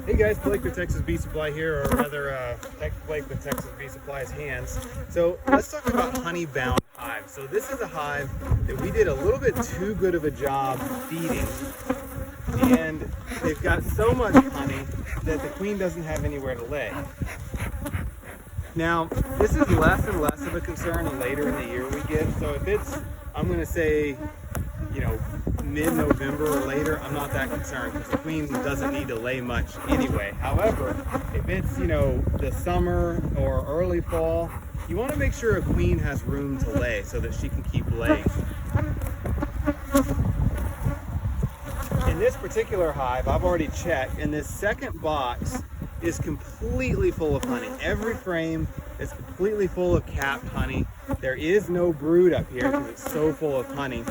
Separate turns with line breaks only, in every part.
Hey guys, Blake with Texas Bee Supply here, or rather Blake with Texas Bee Supply's hands. So let's talk about honey-bound hives. So this is a hive that we did a little bit too good of a job feeding, and they've got so much honey that the queen doesn't have anywhere to lay. Now, this is less and less of a concern the later in the year we get. So if it's, I'm going to say, mid-November or later, I'm not that concerned because the queen doesn't need to lay much anyway. However, if it's, the summer or early fall, you want to make sure a queen has room to lay so that she can keep laying. In this particular hive, I've already checked, and this second box is completely full of honey. Every frame is completely full of capped honey. There is no brood up here because it's so full of honey.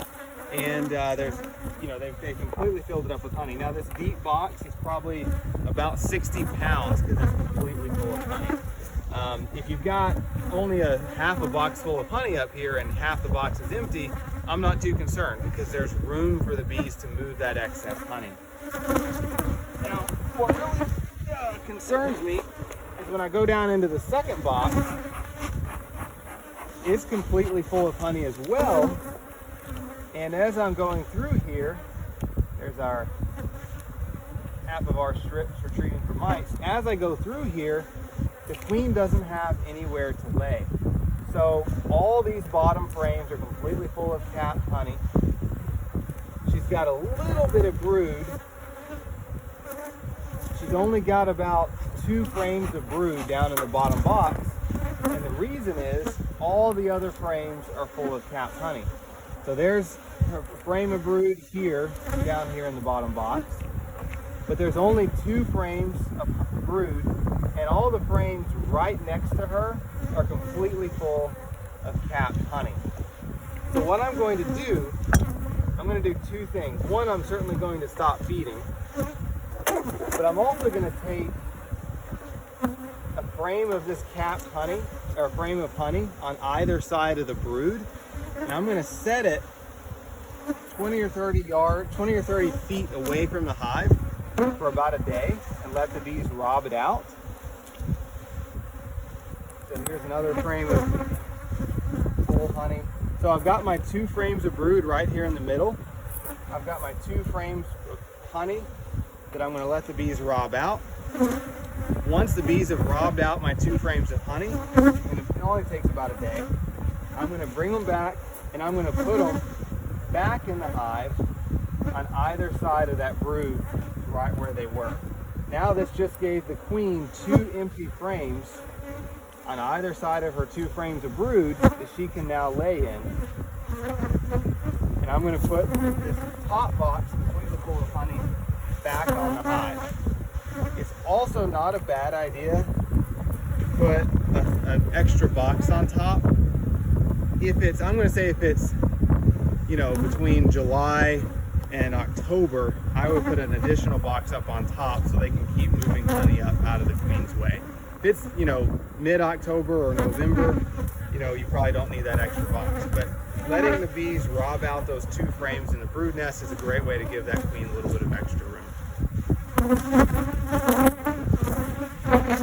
And there's, they've completely filled it up with honey. Now this deep box is probably about 60 pounds because it's completely full of honey. If you've got only half a box full of honey up here and half the box is empty, I'm not too concerned because there's room for the bees to move that excess honey. Now, what really concerns me is when I go down into the second box, it's completely full of honey as well. And as I'm going through here, there's our half of our strips for treating for mites. As I go through here, the queen doesn't have anywhere to lay. So all these bottom frames are completely full of capped honey. She's got a little bit of brood. She's only got about 2 frames of brood down in the bottom box. And the reason is all the other frames are full of capped honey. So there's her frame of brood here, down here in the bottom box. But there's only 2 frames of brood, and all the frames right next to her are completely full of capped honey. So what I'm going to do, I'm going to do 2 things. One, I'm certainly going to stop feeding, but I'm also going to take a frame of this capped honey, or a frame of honey on either side of the brood, and I'm going to set it 20 or 30 feet away from the hive for about a day and let the bees rob it out. So here's another frame of full honey. So I've got my 2 frames of brood right here in the middle. I've got my 2 frames of honey that I'm going to let the bees rob out. Once the bees have robbed out my 2 frames of honey, and it only takes about a day, I'm going to bring them back and I'm going to put them back in the hive on either side of that brood right where they were. Now this just gave the queen 2 empty frames on either side of her 2 frames of brood that she can now lay in. And I'm going to put this top box completely full of honey back on the hive. It's also not a bad idea to put an extra box on top. If it's, I'm going to say if it's, between July and October, I would put an additional box up on top so they can keep moving honey up out of the queen's way. If it's, mid-October or November, you probably don't need that extra box. But letting the bees rob out those 2 frames in the brood nest is a great way to give that queen a little bit of extra room.